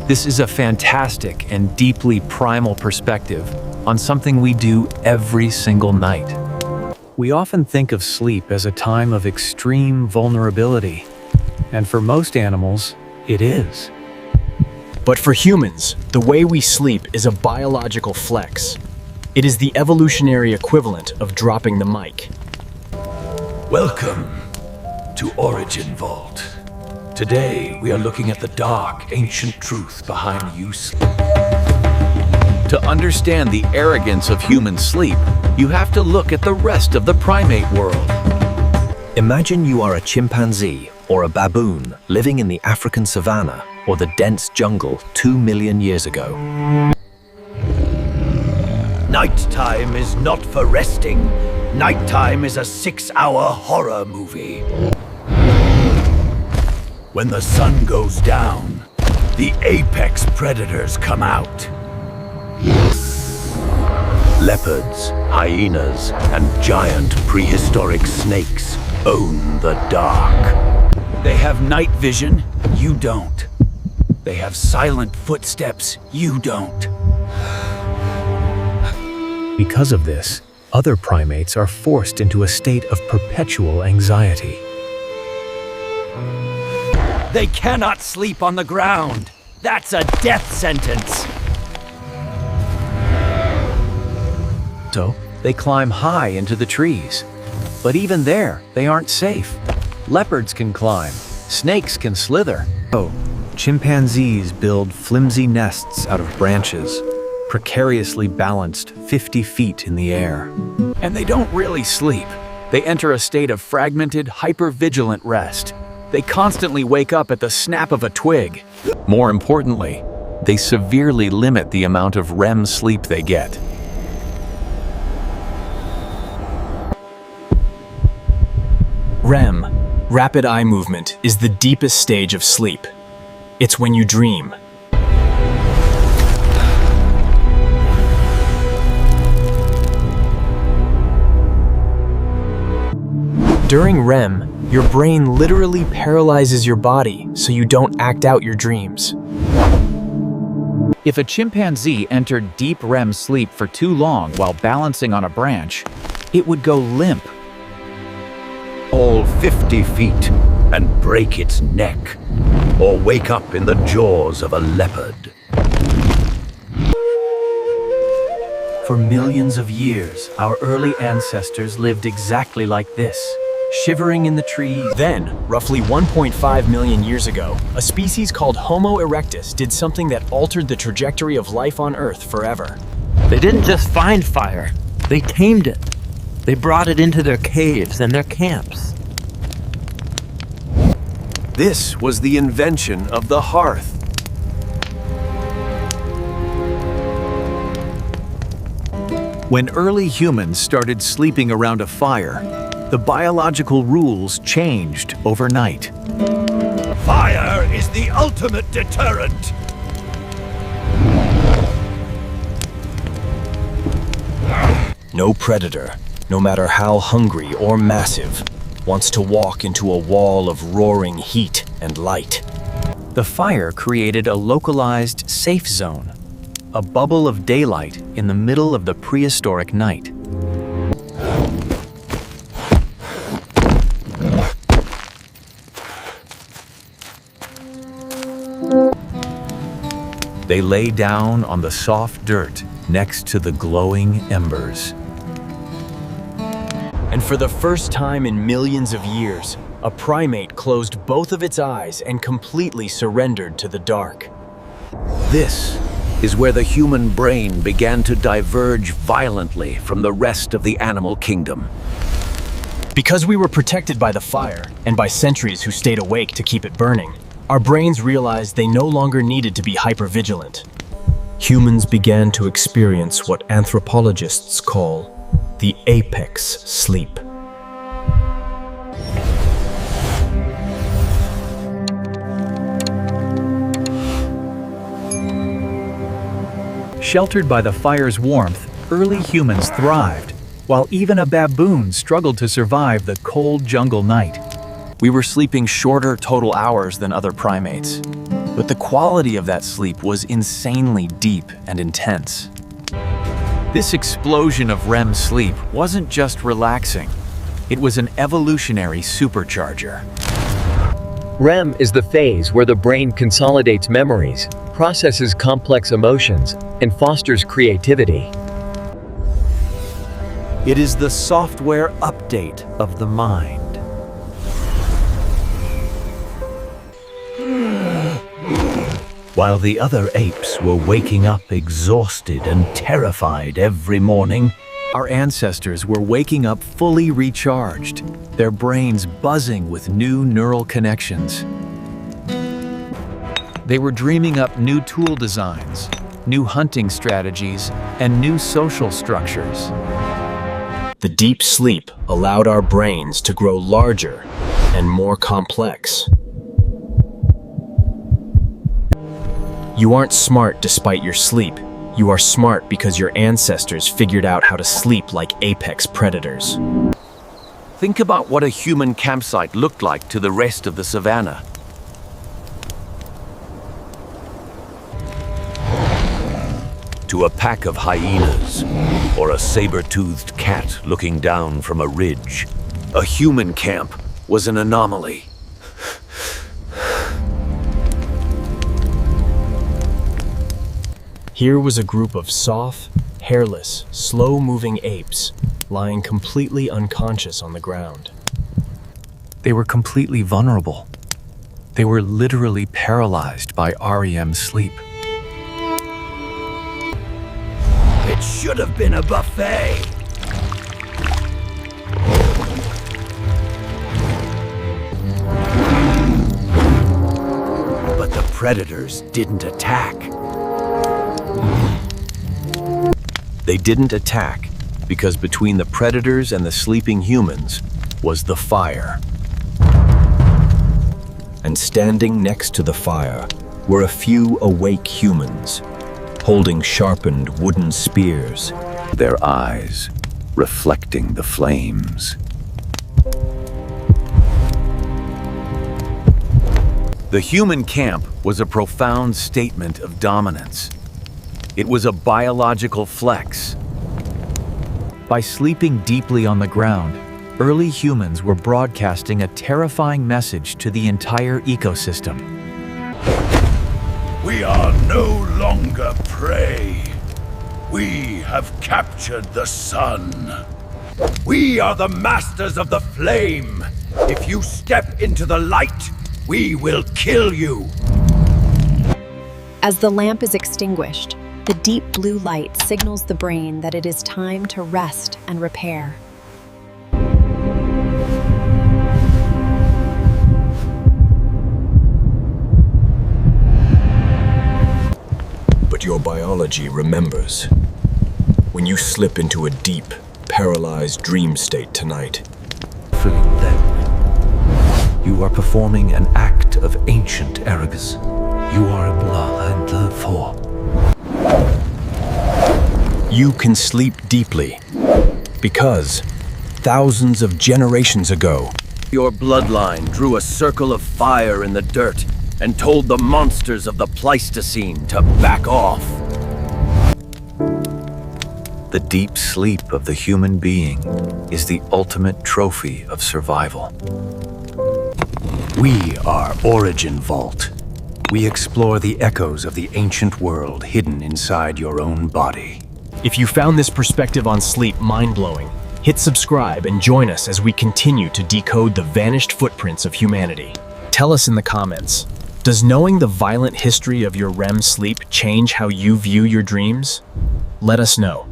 This is a fantastic and deeply primal perspective on something we do every single night. We often think of sleep as a time of extreme vulnerability, and for most animals, it is. But for humans, the way we sleep is a biological flex. It is the evolutionary equivalent of dropping the mic. Welcome to Origin Vault. Today, we are looking at the dark, ancient truth behind you sleep. To understand the arrogance of human sleep, you have to look at the rest of the primate world. Imagine you are a chimpanzee or a baboon living in the African savanna or the dense jungle 2 million years ago. Nighttime is not for resting. Nighttime is a 6-hour horror movie. When the sun goes down, the apex predators come out. Leopards, hyenas, and giant prehistoric snakes own the dark. They have night vision, you don't. They have silent footsteps, you don't. Because of this, other primates are forced into a state of perpetual anxiety. They cannot sleep on the ground. That's a death sentence. So, they climb high into the trees. But even there, they aren't safe. Leopards can climb. Snakes can slither. Oh, chimpanzees build flimsy nests out of branches, precariously balanced 50 feet in the air. And they don't really sleep. They enter a state of fragmented, hypervigilant rest. They constantly wake up at the snap of a twig. More importantly, they severely limit the amount of REM sleep they get. REM, rapid eye movement, is the deepest stage of sleep. It's when you dream. During REM, your brain literally paralyzes your body so you don't act out your dreams. If a chimpanzee entered deep REM sleep for too long while balancing on a branch, it would go limp. Fall 50 feet and break its neck, or wake up in the jaws of a leopard. For millions of years, our early ancestors lived exactly like this, shivering in the trees. Then, roughly 1.5 million years ago, a species called Homo erectus did something that altered the trajectory of life on Earth forever. They didn't just find fire, they tamed it. They brought it into their caves and their camps. This was the invention of the hearth. When early humans started sleeping around a fire, the biological rules changed overnight. Fire is the ultimate deterrent. No predator, no matter how hungry or massive, wants to walk into a wall of roaring heat and light. The fire created a localized safe zone, a bubble of daylight in the middle of the prehistoric night. They lay down on the soft dirt next to the glowing embers. And for the first time in millions of years, a primate closed both of its eyes and completely surrendered to the dark. This is where the human brain began to diverge violently from the rest of the animal kingdom. Because we were protected by the fire and by sentries who stayed awake to keep it burning, our brains realized they no longer needed to be hypervigilant. Humans began to experience what anthropologists call the apex sleep. Sheltered by the fire's warmth, early humans thrived, while even a baboon struggled to survive the cold jungle night. We were sleeping shorter total hours than other primates. But the quality of that sleep was insanely deep and intense. This explosion of REM sleep wasn't just relaxing. It was an evolutionary supercharger. REM is the phase where the brain consolidates memories, processes complex emotions, and fosters creativity. It is the software update of the mind. While the other apes were waking up exhausted and terrified every morning, Our ancestors were waking up fully recharged, their brains buzzing with new neural connections. They were dreaming up new tool designs, new hunting strategies, and new social structures. The deep sleep allowed our brains to grow larger and more complex. You aren't smart despite your sleep. You are smart because your ancestors figured out how to sleep like apex predators. think about what a human campsite looked like to the rest of the savannah. To a pack of hyenas, or a saber-toothed cat looking down from a ridge, A human camp was an anomaly. Here was a group of soft, hairless, slow-moving apes lying completely unconscious on the ground. They were completely vulnerable. They were literally paralyzed by REM sleep. it should have been a buffet. But the predators didn't attack. They didn't attack because between the predators and the sleeping humans was the fire. And standing next to the fire were a few awake humans, holding sharpened wooden spears. Their eyes reflecting the flames. The human camp was a profound statement of dominance. It was a biological flex. By sleeping deeply on the ground, early humans were broadcasting a terrifying message to the entire ecosystem. We are no longer prey. We have captured the sun. We are the masters of the flame. If you step into the light, we will kill you. As the lamp is extinguished, the deep blue light signals the brain that it is time to rest and repair. But your biology remembers. When you slip into a deep, paralyzed dream state tonight, Then you are performing an act of ancient arrogance. You are a blood and the four. you can sleep deeply. Because thousands of generations ago, Your bloodline drew a circle of fire in the dirt and told the monsters of the Pleistocene to back off. The deep sleep of the human being is the ultimate trophy of survival. We are Origin Vault. We explore the echoes of the ancient world hidden inside your own body. If you found this perspective on sleep mind-blowing, hit subscribe and join us as we continue to decode the vanished footprints of humanity. Tell us in the comments, does knowing the violent history of your REM sleep change how you view your dreams? Let us know.